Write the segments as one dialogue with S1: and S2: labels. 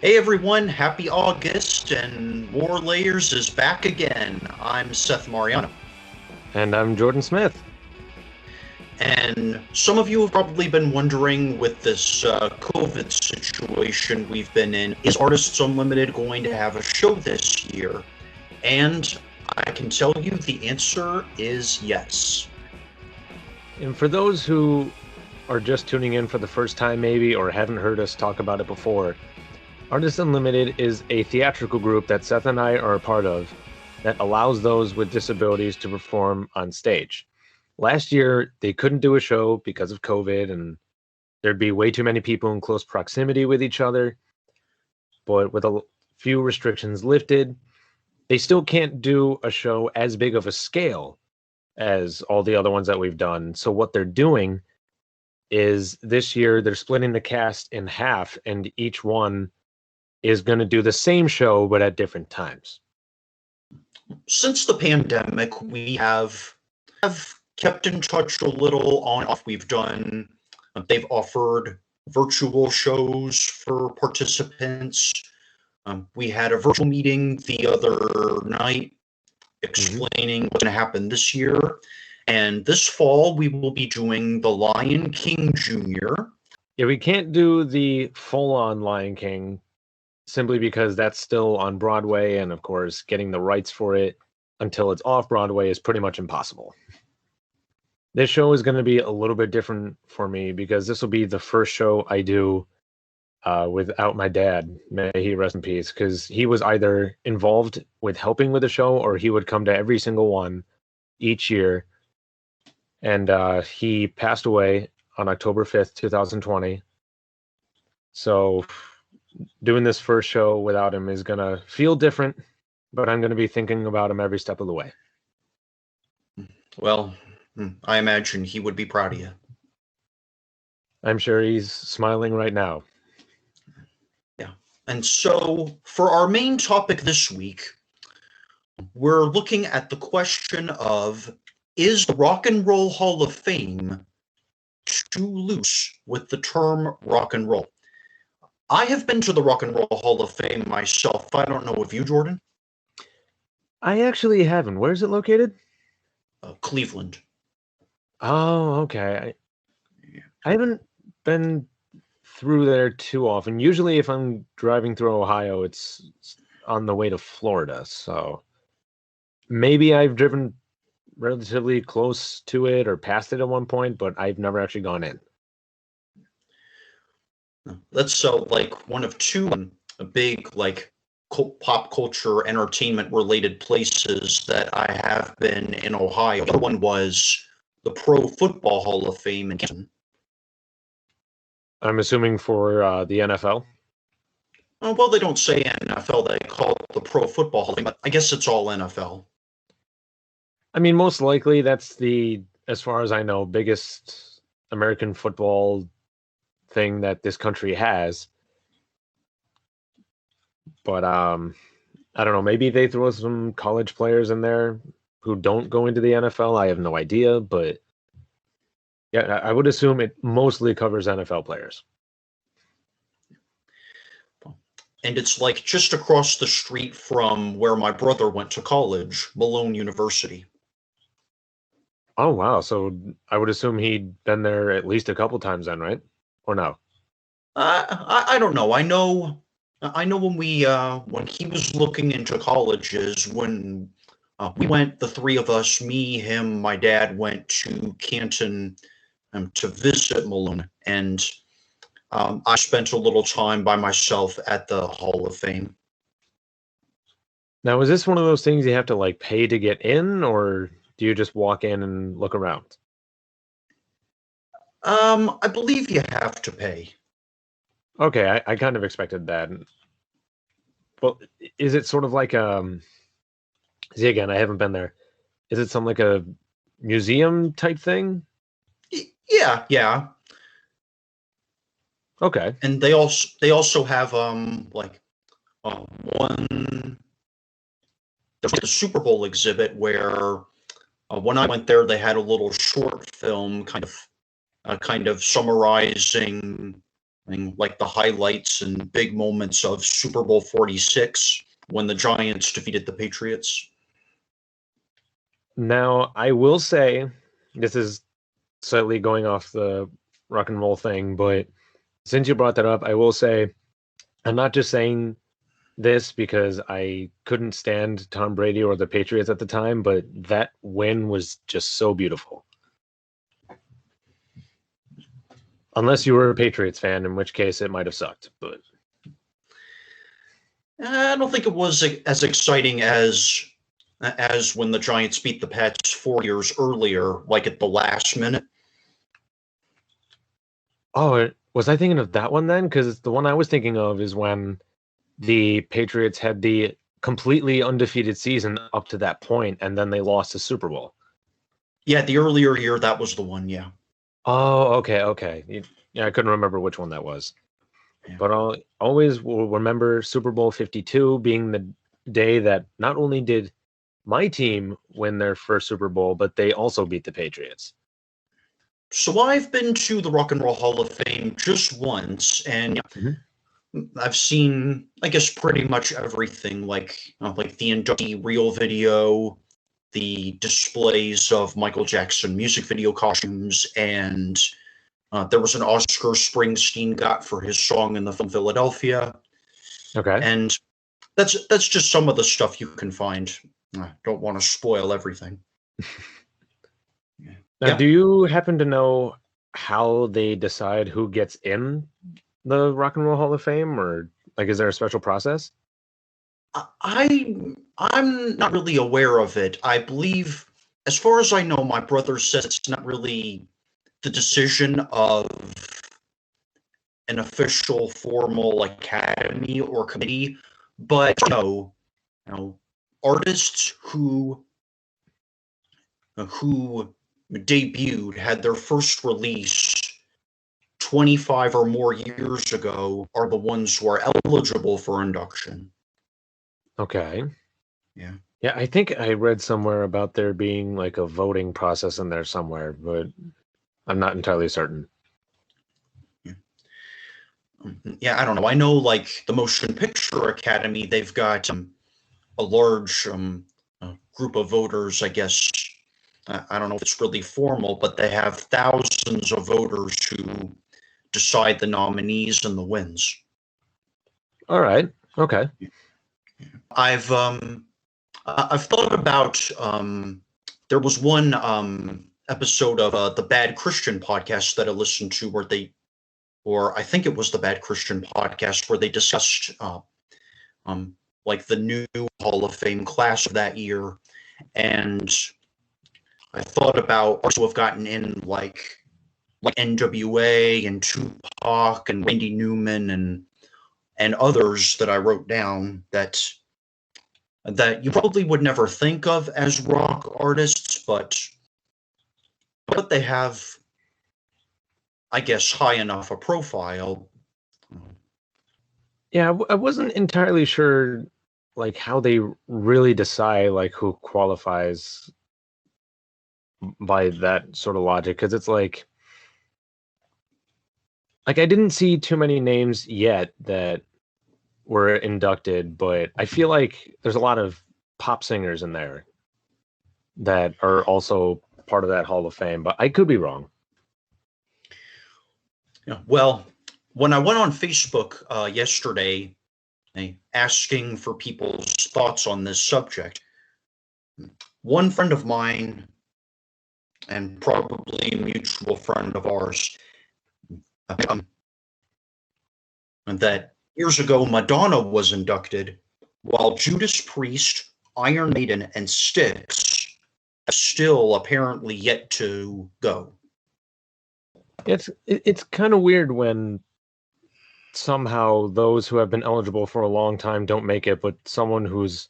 S1: Hey everyone, happy August, and More Layers is back again. I'm Seth Mariano.
S2: And I'm Jordan Smith.
S1: And some of you have probably been wondering with this COVID situation we've been in, is Artists Unlimited going to have a show this year? And I can tell you the answer is yes.
S2: And for those who are just tuning in for the first time, maybe, or haven't heard us talk about it before, Artists Unlimited is a theatrical group that Seth and I are a part of that allows those with disabilities to perform on stage. Last year, they couldn't do a show because of COVID, and there'd be way too many people in close proximity with each other. But with a few restrictions lifted, they still can't do a show as big of a scale as all the other ones that we've done. So what they're doing is this year they're splitting the cast in half, and each one is going to do the same show but at different times.
S1: Since the pandemic, we have kept in touch a little on and off. They've offered virtual shows for participants. We had a virtual meeting the other night explaining what's going to happen this year. And this fall, we will be doing The Lion King Jr.
S2: Yeah, we can't do the full-on Lion King simply because that's still on Broadway, and of course, getting the rights for it until it's off Broadway is pretty much impossible. This show is going to be a little bit different for me because this will be the first show I do without my dad. May he rest in peace, because he was either involved with helping with the show or he would come to every single one each year. And he passed away on October 5th, 2020. So doing this first show without him is going to feel different, but I'm going to be thinking about him every step of the way.
S1: Well, I imagine he would be proud of you.
S2: I'm sure he's smiling right now.
S1: Yeah. And so for our main topic this week, we're looking at the question of, is the Rock and Roll Hall of Fame too loose with the term rock and roll? I have been to the Rock and Roll Hall of Fame myself. I don't know if you, Jordan.
S2: I actually haven't. Where is it located?
S1: Cleveland.
S2: Oh, okay. I haven't been through there too often. Usually if I'm driving through Ohio, it's on the way to Florida. So maybe I've driven relatively close to it or past it at one point, but I've never actually gone in.
S1: That's like one of two big like pop culture entertainment related places that I have been in Ohio. The other one was the Pro Football Hall of Fame in Canton.
S2: I'm assuming for the NFL.
S1: Well, they don't say NFL; they call it the Pro Football Hall of Fame. But I guess it's all NFL.
S2: I mean, most likely that's the, as far as I know, biggest American football thing that this country has. But I don't know, maybe they throw some college players in there who don't go into the NFL. I have no idea, but yeah, I would assume it mostly covers NFL players.
S1: And it's like just across the street from where my brother went to college, Malone University.
S2: Oh, wow. So I would assume he'd been there at least a couple times then, right? Or no?
S1: I don't know. I know when he was looking into colleges, when we went, the three of us, me, him, my dad, went to Canton to visit Malone, and I spent a little time by myself at the Hall of Fame.
S2: Now, is this one of those things you have to like pay to get in, or do you just walk in and look around?
S1: I believe you have to pay.
S2: Okay, I kind of expected that. Well, is it sort of like see, again, I haven't been there. Is it some like a museum type thing?
S1: Yeah.
S2: Okay.
S1: And they also have like one, the Super Bowl exhibit where when I went there, they had a little short film kind of summarizing like the highlights and big moments of Super Bowl 46 when the Giants defeated the Patriots.
S2: Now, I will say, this is slightly going off the rock and roll thing, but since you brought that up, I will say, I'm not just saying this because I couldn't stand Tom Brady or the Patriots at the time, but that win was just so beautiful. Unless you were a Patriots fan, in which case it might have sucked. But
S1: I don't think it was as exciting as when the Giants beat the Pats 4 years earlier, like at the last minute.
S2: oh, was I thinking of that one then? Because the one I was thinking of is when the Patriots had the completely undefeated season up to that point, and then they lost the Super Bowl.
S1: Yeah, the earlier year, that was the one, yeah.
S2: Oh, okay. Yeah, I couldn't remember which one that was. Yeah. But I'll always will remember Super Bowl 52 being the day that not only did my team win their first Super Bowl, but they also beat the Patriots.
S1: So I've been to the Rock and Roll Hall of Fame just once, and I've seen, I guess, pretty much everything, like the inductee reel video, the displays of Michael Jackson music video costumes, and there was an Oscar Springsteen got for his song in the film Philadelphia.
S2: Okay.
S1: And that's just some of the stuff you can find. I don't want to spoil everything.
S2: Now, do you happen to know how they decide who gets in the Rock and Roll Hall of Fame, or like, is there a special process?
S1: I'm not really aware of it. I believe, as far as I know, my brother says it's not really the decision of an official formal academy or committee, but you know, artists who debuted, had their first release 25 or more years ago, are the ones who are eligible for induction.
S2: Okay.
S1: Yeah.
S2: Yeah, I think I read somewhere about there being like a voting process in there somewhere, but I'm not entirely certain.
S1: Yeah, I don't know. I know, like, the Motion Picture Academy, they've got a large group of voters, I guess. I don't know if it's really formal, but they have thousands of voters who decide the nominees and the wins.
S2: All right. Okay.
S1: I've thought about there was one episode of the Bad Christian podcast that I listened to or I think it was the Bad Christian podcast, where they discussed like the new Hall of Fame class of that year, and I thought about artists who have gotten in, like NWA and Tupac and Randy Newman and others that I wrote down that you probably would never think of as rock artists, but they have, I guess, high enough a profile.
S2: Yeah, I wasn't entirely sure, like, how they really decide, like, who qualifies by that sort of logic, because it's like I didn't see too many names yet that were inducted, but I feel like there's a lot of pop singers in there that are also part of that Hall of Fame, but I could be wrong.
S1: Yeah, well, when I went on Facebook yesterday asking for people's thoughts on this subject, one friend of mine, and probably a mutual friend of ours, that years ago Madonna was inducted, while Judas Priest, Iron Maiden, and Styx have still apparently yet to go.
S2: It's kind of weird when somehow those who have been eligible for a long time don't make it, but someone who's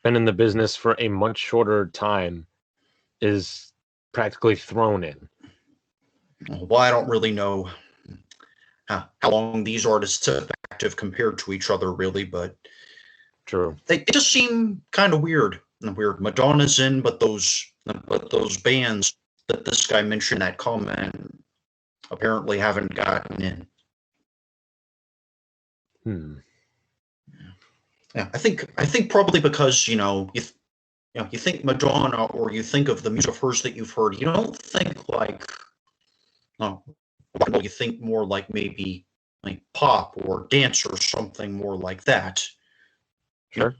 S2: been in the business for a much shorter time is practically thrown in.
S1: Well, I don't really know how long these artists have been active compared to each other, really, but
S2: true.
S1: They just seem kind of weird. Madonna's in, but those bands that this guy mentioned in that comment apparently haven't gotten in.
S2: Hmm.
S1: Yeah, I think probably because you think Madonna or you think of the music of hers that you've heard, you don't think like oh, well, you think more like maybe like pop or dance or something more like that.
S2: Sure.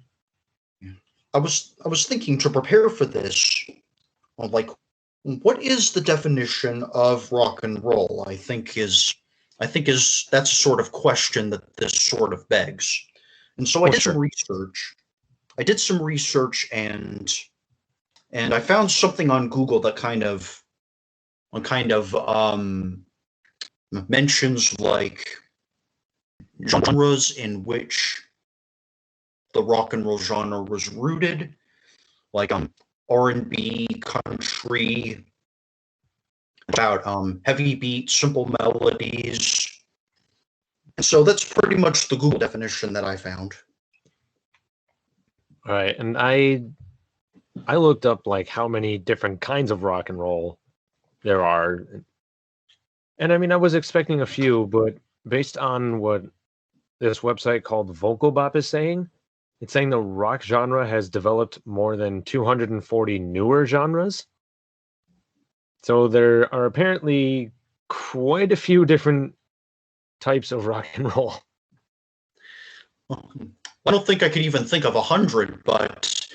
S1: Yeah. I was thinking to prepare for this, like what is the definition of rock and roll? I think is that's a sort of question that this sort of begs. And so I
S2: Well,
S1: did some
S2: sure.
S1: research. I did some research and I found something on Google that kind of mentions like genres in which the rock and roll genre was rooted, like R&B, country, about heavy beat, simple melodies. And so that's pretty much the Google definition that I found.
S2: All right, and I looked up like how many different kinds of rock and roll there are, and I mean I was expecting a few, but based on what this website called Vocal Bop is saying, it's saying the rock genre has developed more than 240 newer genres. So there are apparently quite a few different types of rock and roll.
S1: I don't think I could even think of 100, but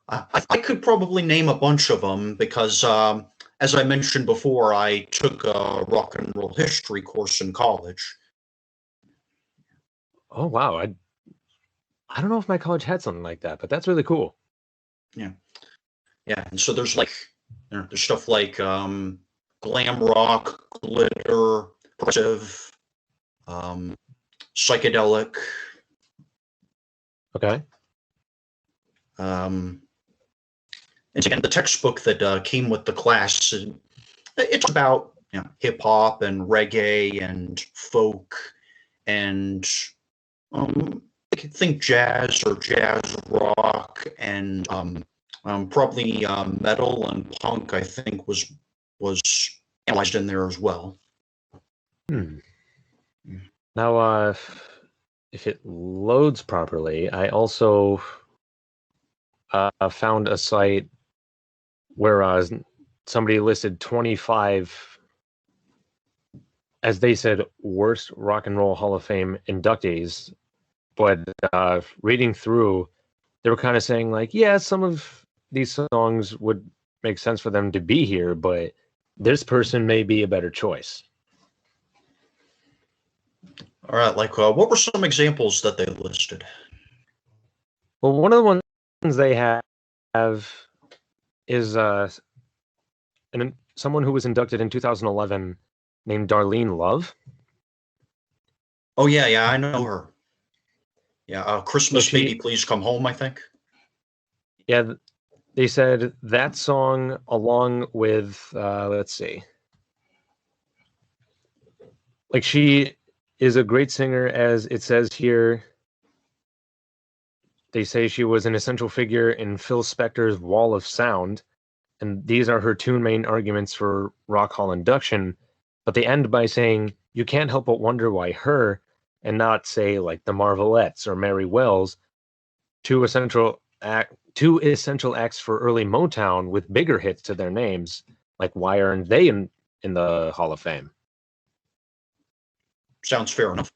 S1: I could probably name a bunch of them because, as I mentioned before, I took a rock and roll history course in college.
S2: Oh wow, I don't know if my college had something like that, but that's really cool.
S1: Yeah, yeah, and so there's stuff like glam rock, glitter, progressive, um, psychedelic.
S2: Okay.
S1: Um, and again, the textbook that came with the class, it's about hip hop and reggae and folk and um, I could think jazz or jazz rock and probably metal and punk. I think was analyzed in there as well.
S2: Hmm. Now, if it loads properly, I also found a site where somebody listed 25, as they said, worst rock and roll Hall of Fame inductees. But reading through, they were kind of saying like, yeah, some of these songs would make sense for them to be here, but this person may be a better choice.
S1: All right, like what were some examples that they listed?
S2: Well, one of the ones they have is someone who was inducted in 2011 named Darlene Love.
S1: Oh yeah, yeah, I know her. Yeah,
S2: So
S1: Christmas Baby Please Come Home, I think.
S2: yeah, they said that song along with, let's see, like she is a great singer, as it says here. They say she was an essential figure in Phil Spector's Wall of Sound, and these are her two main arguments for Rock Hall induction. But they end by saying you can't help but wonder why her, and not say like the Marvelettes or Mary Wells, two essential acts for early Motown with bigger hits to their names. Like why aren't they in the Hall of Fame?
S1: Sounds fair enough.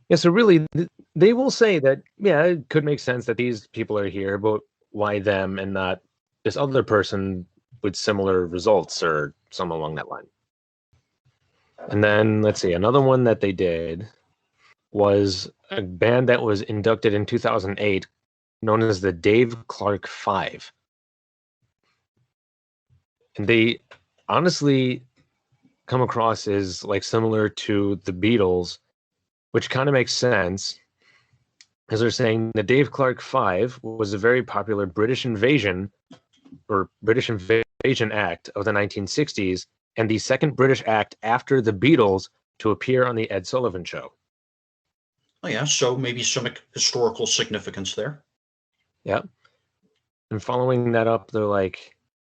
S2: Yeah, so really, they will say that, yeah, it could make sense that these people are here, but why them and not this other person with similar results or something along that line? And then, let's see, another one that they did was a band that was inducted in 2008 known as the Dave Clark Five. And they honestly come across as like similar to the Beatles, which kind of makes sense, as they're saying the Dave Clark Five was a very popular British invasion act of the 1960s and the second British act after the Beatles to appear on the Ed Sullivan Show.
S1: Oh yeah, so maybe some historical significance there.
S2: Yeah. And following that up, they're like,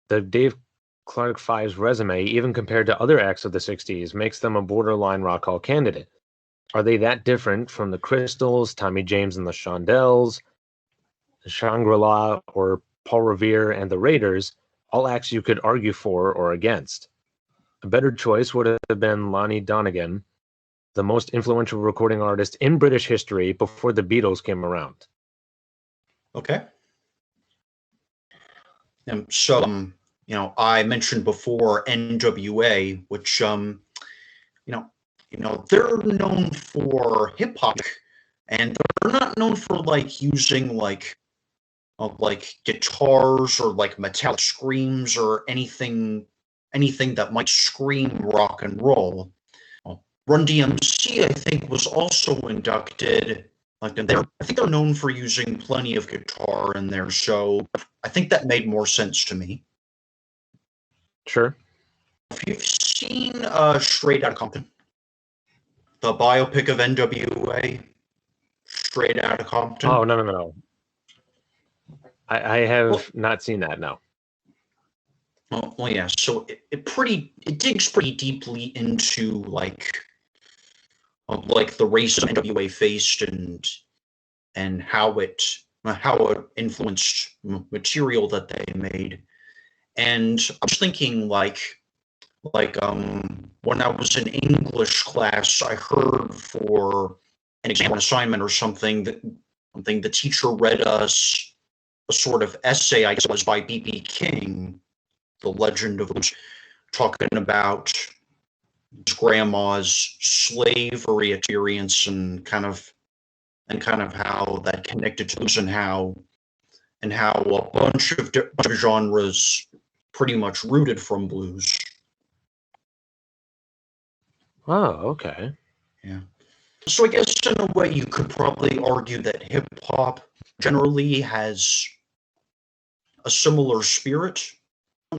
S2: the Dave Clark Five's resume, even compared to other acts of the 60s, makes them a borderline Rock Hall candidate. Are they that different from the Crystals, Tommy James and the Shondells, Shangri-La, or Paul Revere and the Raiders, all acts you could argue for or against? A better choice would have been Lonnie Donegan, the most influential recording artist in British history before the Beatles came around.
S1: Okay. So, I mentioned before NWA, which, they're known for hip hop, and they're not known for like using like guitars or like metallic screams or anything that might scream rock and roll. Run DMC, I think, was also inducted. I think they're known for using plenty of guitar in there, so I think that made more sense to me.
S2: Sure.
S1: If you've seen Straight Outta Compton, the biopic of NWA, Straight Outta Compton.
S2: Oh, no. I have not seen that, no.
S1: Well, yeah. So it digs pretty deeply into like the racism NWA faced and how it influenced material that they made. And I was thinking like when I was in English class, I heard for an exam assignment or something that the teacher read us a sort of essay, I guess it was by B.B. King, The Legend of Blues, talking about his grandma's slavery experience and kind of how that connected to blues and how a bunch of genres pretty much rooted from blues.
S2: Oh, okay.
S1: Yeah. So I guess in a way you could probably argue that hip hop generally has a similar spirit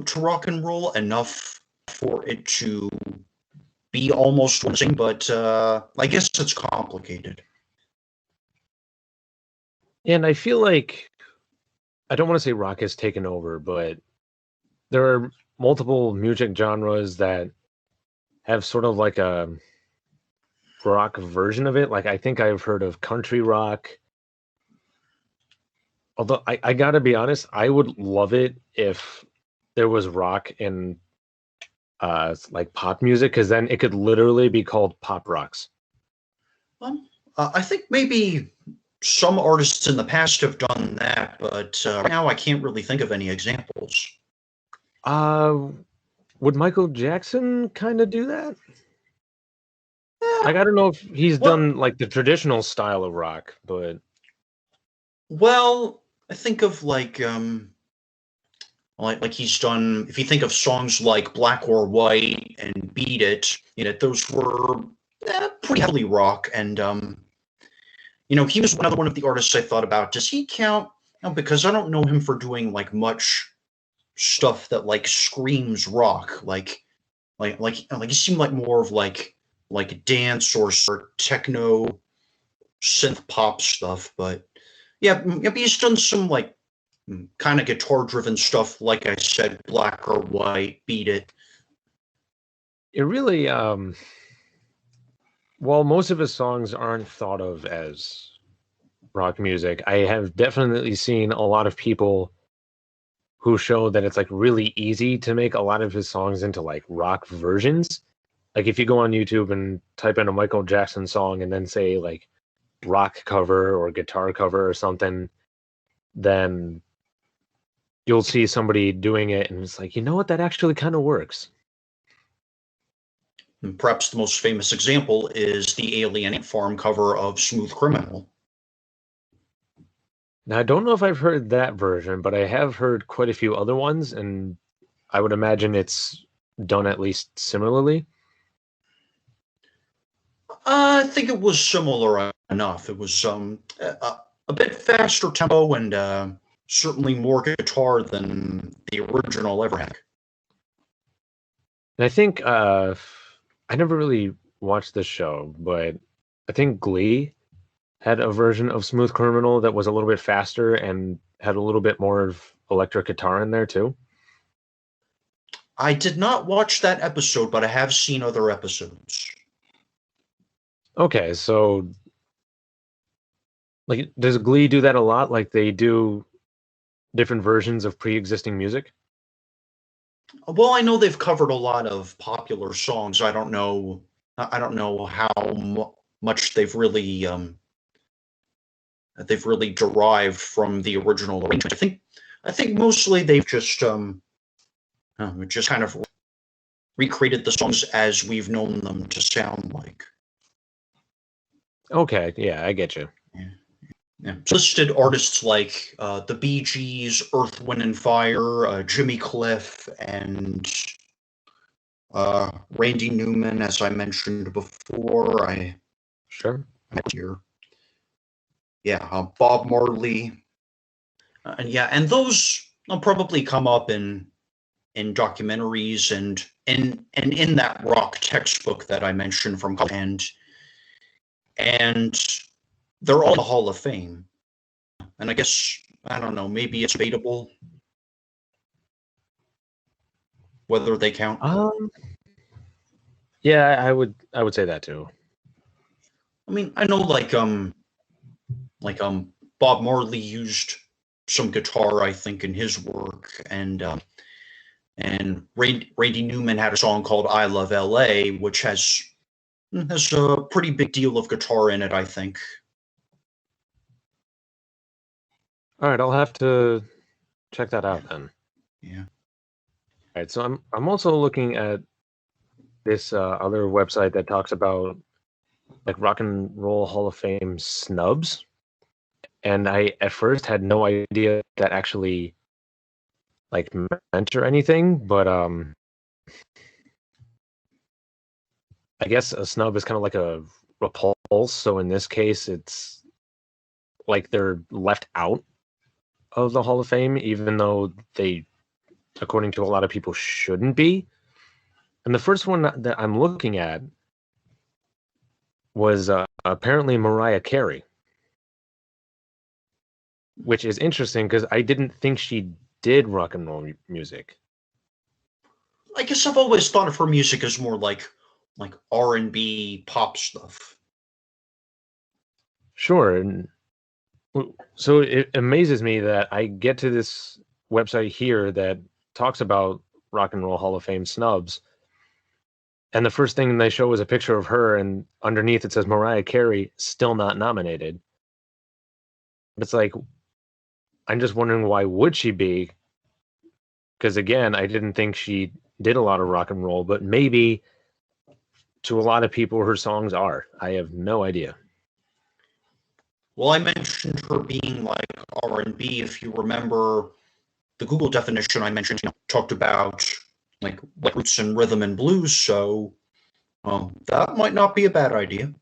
S1: to rock and roll, enough for it to be almost the same, but I guess it's complicated.
S2: And I feel like, I don't want to say rock has taken over, but there are multiple music genres that have sort of like a rock version of it. Like, I think I've heard of country rock. Although I gotta be honest, I would love it if there was rock in like pop music, because then it could literally be called pop rocks.
S1: I think maybe some artists in the past have done that, but right now I can't really think of any examples.
S2: Would Michael Jackson kind of do that? Like, I don't know if he's done like the traditional style of rock, but
S1: well, I think of like he's done. If you think of songs like Black or White and Beat It, those were pretty heavily rock. And he was another one of the artists I thought about. Does he count? No, because I don't know him for doing like much stuff that like screams rock. Like he seemed like more of like dance or techno synth pop stuff. But yeah, he's done some like kind of guitar driven stuff, like I said, Black or White, Beat It.
S2: It really while most of his songs aren't thought of as rock music, I have definitely seen a lot of people who show that it's like really easy to make a lot of his songs into like rock versions. Like, if you go on YouTube and type in a Michael Jackson song and then say like rock cover or guitar cover or something, then you'll see somebody doing it and it's like, you know what, that actually kind of works.
S1: And perhaps the most famous example is the Alien Ant Farm cover of Smooth Criminal.
S2: Now, I don't know if I've heard that version, but I have heard quite a few other ones, and I would imagine it's done at least similarly.
S1: I think it was similar enough. It was a bit faster tempo and certainly more guitar than the original ever had.
S2: And I think I never really watched this show, but I think Glee had a version of Smooth Criminal that was a little bit faster and had a little bit more of electric guitar in there too.
S1: I did not watch that episode, but I have seen other episodes.
S2: Okay, so like, does Glee do that a lot? Like, they do different versions of pre-existing music?
S1: Well, I know they've covered a lot of popular songs. I don't know. I don't know how much they've really derived from the original arrangement. I think mostly they've just kind of recreated the songs as we've known them to sound like.
S2: Okay, yeah, I get you.
S1: Yeah. Listed artists like the Bee Gees, Earth, Wind and Fire, Jimmy Cliff, and Randy Newman, as I mentioned before.
S2: Sure.
S1: Here. Yeah, Bob Marley. And those will probably come up in documentaries and in that rock textbook that I mentioned from college. And they're all in the Hall of Fame. And I guess, I don't know, maybe it's debatable whether they count.
S2: Yeah, I would say that too.
S1: I mean, I know Bob Marley used some guitar, I think, in his work, and Randy Newman had a song called "I Love L.A.," which has a pretty big deal of guitar in it, I think.
S2: All right, I'll have to check that out then.
S1: Yeah.
S2: All right, so I'm also looking at this other website that talks about like Rock and Roll Hall of Fame snubs, and I at first had no idea that actually like meant or anything, but I guess a snub is kind of like a repulse. So in this case, it's like they're left out of the Hall of Fame, even though they, according to a lot of people, shouldn't be. And the first one that I'm looking at was apparently Mariah Carey, which is interesting because I didn't think she did rock and roll music.
S1: I guess I've always thought of her music as more like R&B pop stuff.
S2: Sure. And so it amazes me that I get to this website here that talks about Rock and Roll Hall of Fame snubs, and the first thing they show is a picture of her, and underneath it says Mariah Carey still not nominated. It's like, I'm just wondering, why would she be? Because again, I didn't think she did a lot of rock and roll, but maybe to a lot of people her songs are. I have no idea.
S1: Well, I mentioned her being like R&B. If you remember, the Google definition I mentioned talked about like roots and rhythm and blues, so that might not be a bad idea.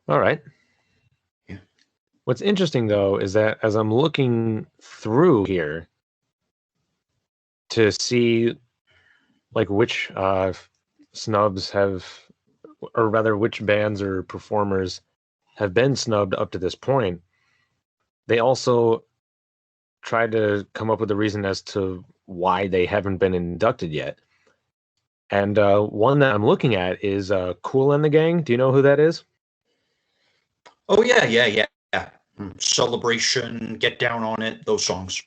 S2: All right.
S1: Yeah.
S2: What's interesting, though, is that as I'm looking through here to see like which snubs have, or rather which bands or performers have been snubbed up to this point, they also tried to come up with a reason as to why they haven't been inducted yet. And one that I'm looking at is Kool and the Gang. Do you know who that is?
S1: Oh, yeah. Celebration, Get Down on It, those songs.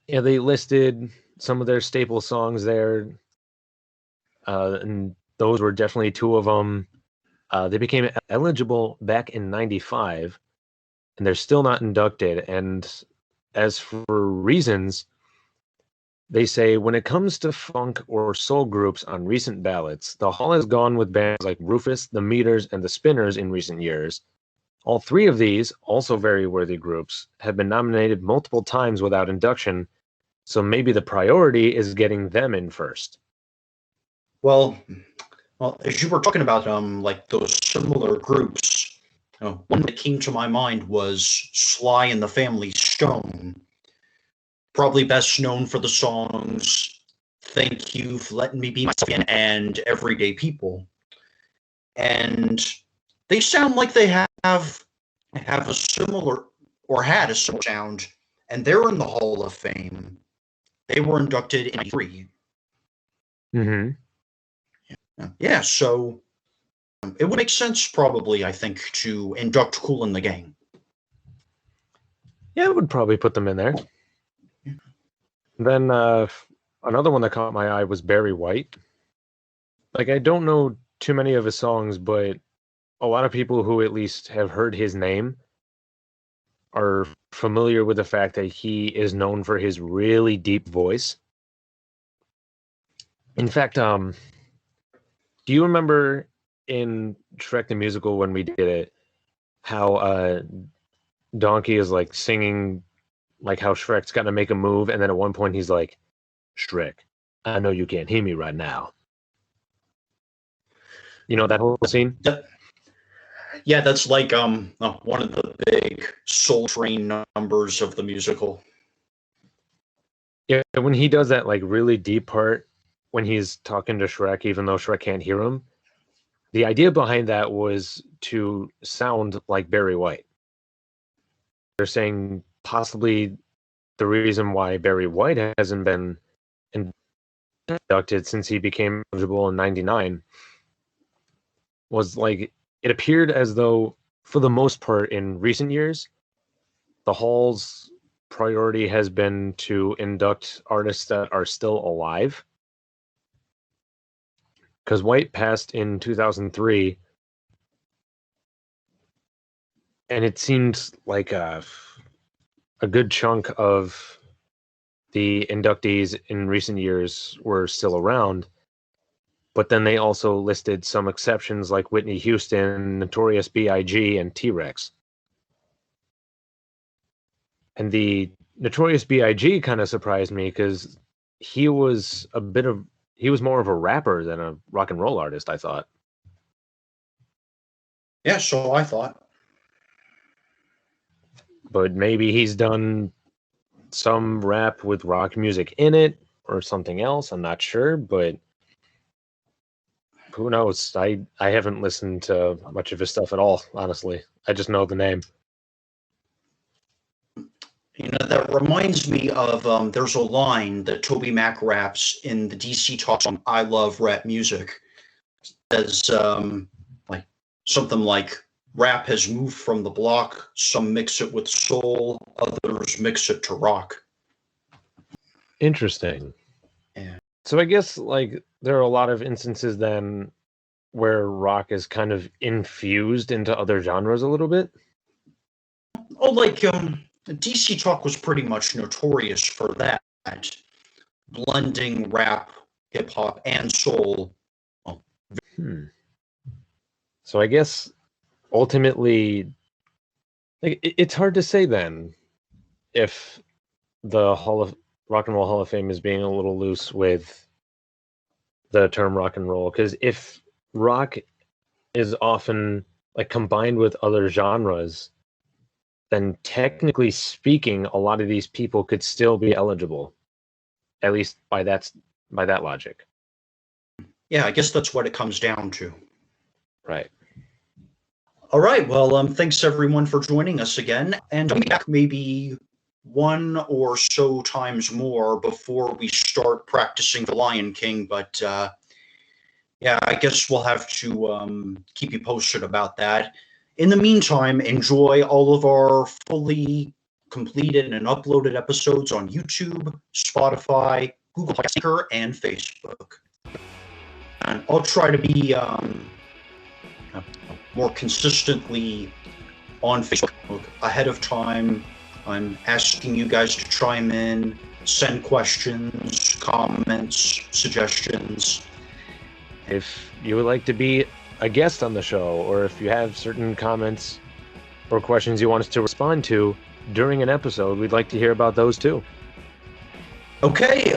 S2: Yeah, they listed some of their staple songs there, and those were definitely two of them. They became eligible back in '95, and they're still not inducted. And as for reasons, they say when it comes to funk or soul groups on recent ballots, the Hall has gone with bands like Rufus, the Meters, and the Spinners in recent years. All three of these, also very worthy groups, have been nominated multiple times without induction, so maybe the priority is getting them in first.
S1: Well, as you were talking about like those similar groups, one that came to my mind was Sly and the Family Stone. Probably best known for the songs "Thank You for Letting Me Be Myself Again" and "Everyday People." And they sound like they have a similar, or had a similar sound and they're in the Hall of Fame. They were inducted in 93.
S2: Mm-hmm.
S1: Yeah, so it would make sense, probably, I think, to induct Kool and the Gang.
S2: Yeah, I would probably put them in there. Then another one that caught my eye was Barry White. Like, I don't know too many of his songs, but a lot of people who at least have heard his name are familiar with the fact that he is known for his really deep voice. In fact, do you remember in Shrek the Musical when we did it, how Donkey is like singing like how Shrek's got to make a move, and then at one point he's like, "Shrek, I know you can't hear me right now." You know that whole scene?
S1: Yeah, that's like one of the big Soul Train numbers of the musical.
S2: Yeah, when he does that like really deep part when he's talking to Shrek, even though Shrek can't hear him, the idea behind that was to sound like Barry White. They're saying possibly the reason why Barry White hasn't been inducted since he became eligible in '99 was like it appeared as though, for the most part, in recent years, the Hall's priority has been to induct artists that are still alive. Because White passed in 2003, and it seemed like a good chunk of the inductees in recent years were still around. But then they also listed some exceptions like Whitney Houston, Notorious B.I.G., and T-Rex. And the Notorious B.I.G. kind of surprised me because he was more of a rapper than a rock and roll artist, I thought.
S1: Yeah, so I thought.
S2: But maybe he's done some rap with rock music in it or something else. I'm not sure, but who knows? I haven't listened to much of his stuff at all, honestly. I just know the name.
S1: You know, that reminds me of there's a line that Toby Mac raps in the DC Talk song "I Love Rap Music." As like something like rap has moved from the block. Some mix it with soul, others mix it to rock.
S2: Interesting.
S1: Yeah.
S2: So I guess like there are a lot of instances then where rock is kind of infused into other genres a little bit.
S1: Oh, like DC Talk was pretty much notorious for that, blending rap, hip hop, and soul.
S2: So I guess ultimately, like it's hard to say then if the Rock and Roll Hall of Fame is being a little loose with the term rock and roll, because if rock is often like combined with other genres, then technically speaking, a lot of these people could still be eligible, at least by that logic.
S1: Yeah, I guess that's what it comes down to.
S2: Right.
S1: All right. Well, thanks everyone for joining us again, and I'll be back maybe one or so times more before we start practicing the Lion King. But yeah, I guess we'll have to keep you posted about that. In the meantime, enjoy all of our fully completed and uploaded episodes on YouTube, Spotify, Google Play, and Facebook. And I'll try to be more consistently on Facebook ahead of time. I'm asking you guys to chime in, send questions, comments, suggestions.
S2: If you would like to be a guest on the show, or if you have certain comments or questions you want us to respond to during an episode, we'd like to hear about those too.
S1: Okay,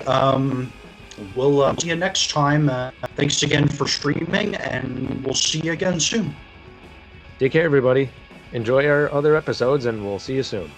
S1: we'll see you next time. Thanks again for streaming, and we'll see you again soon.
S2: Take care, everybody. Enjoy our other episodes, and we'll see you soon.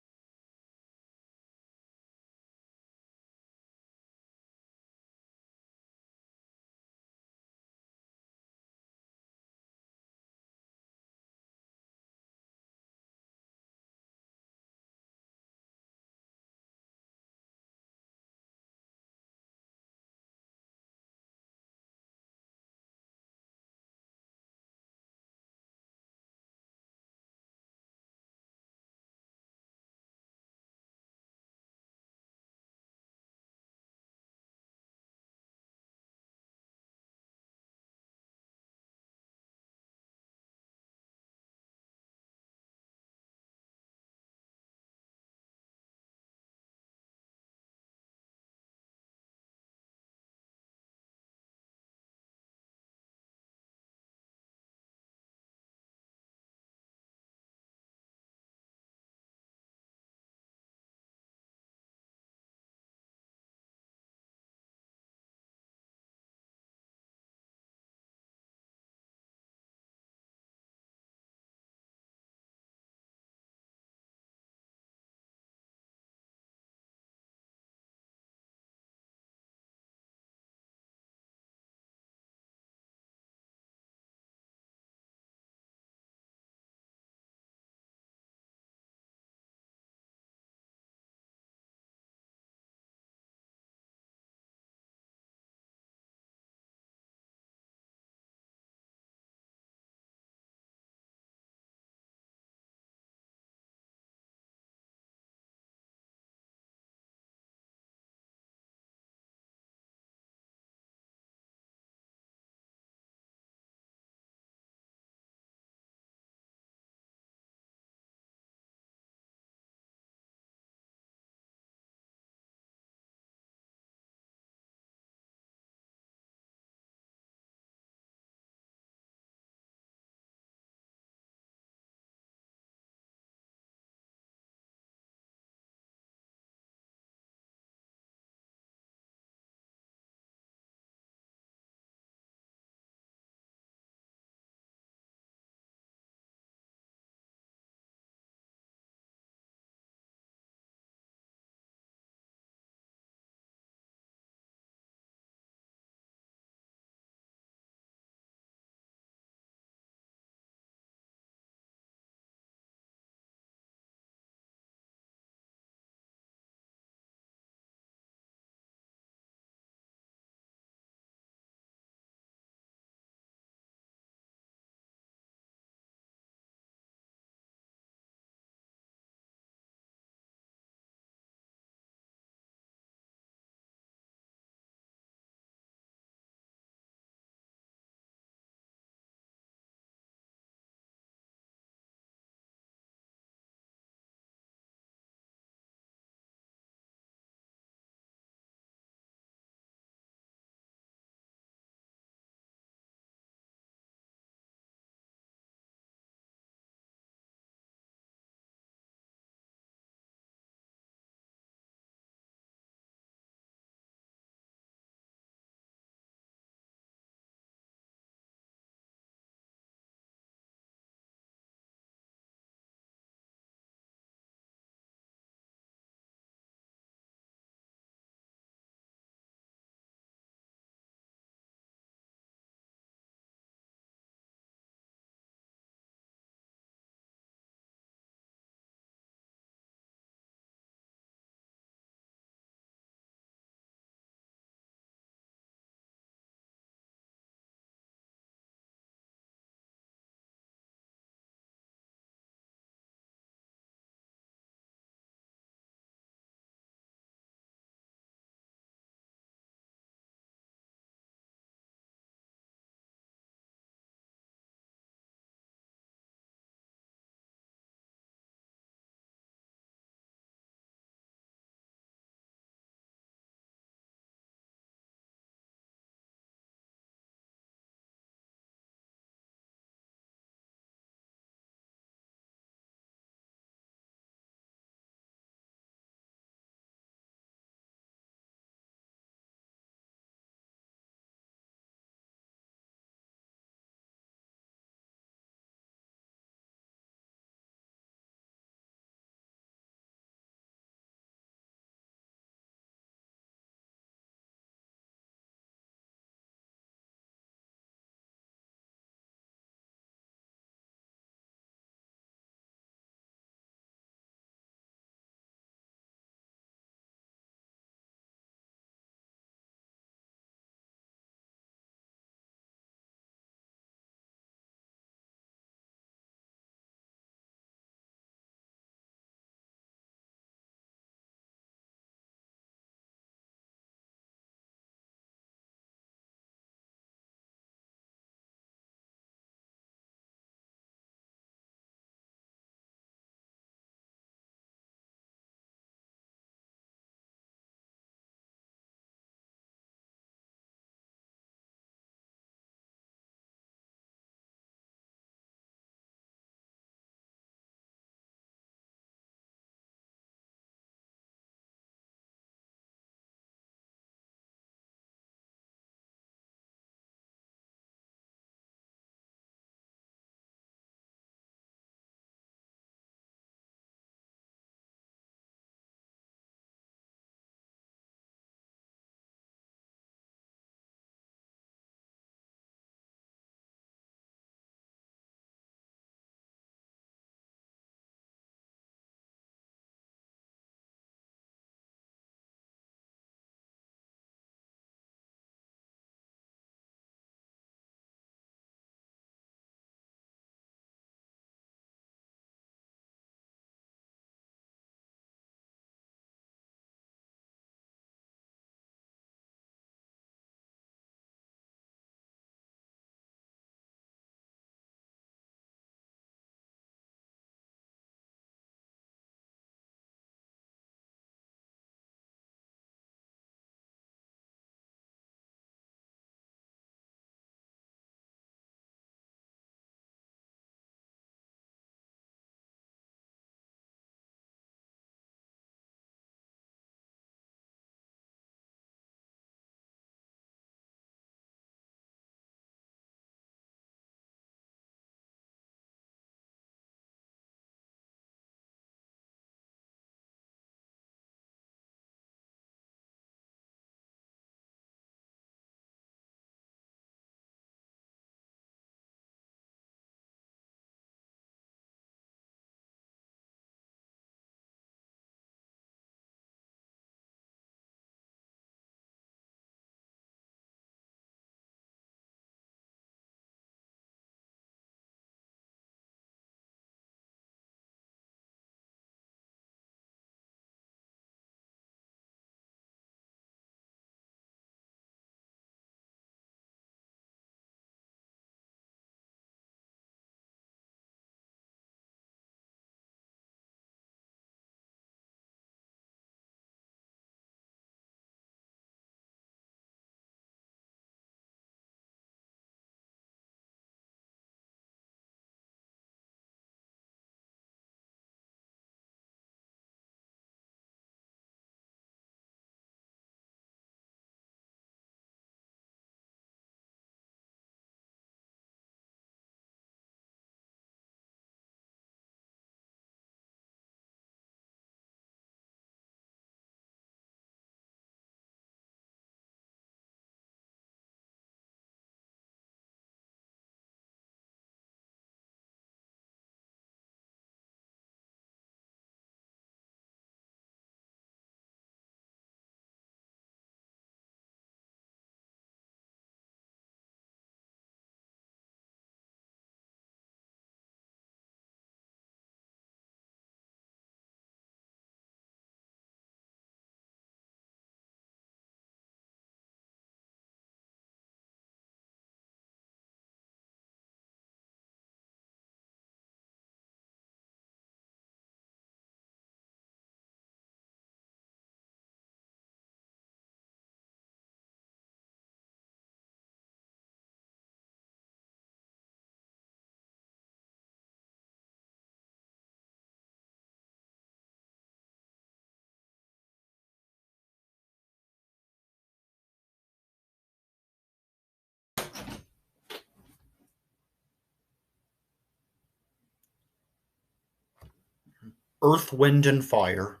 S1: Earth, Wind, and Fire.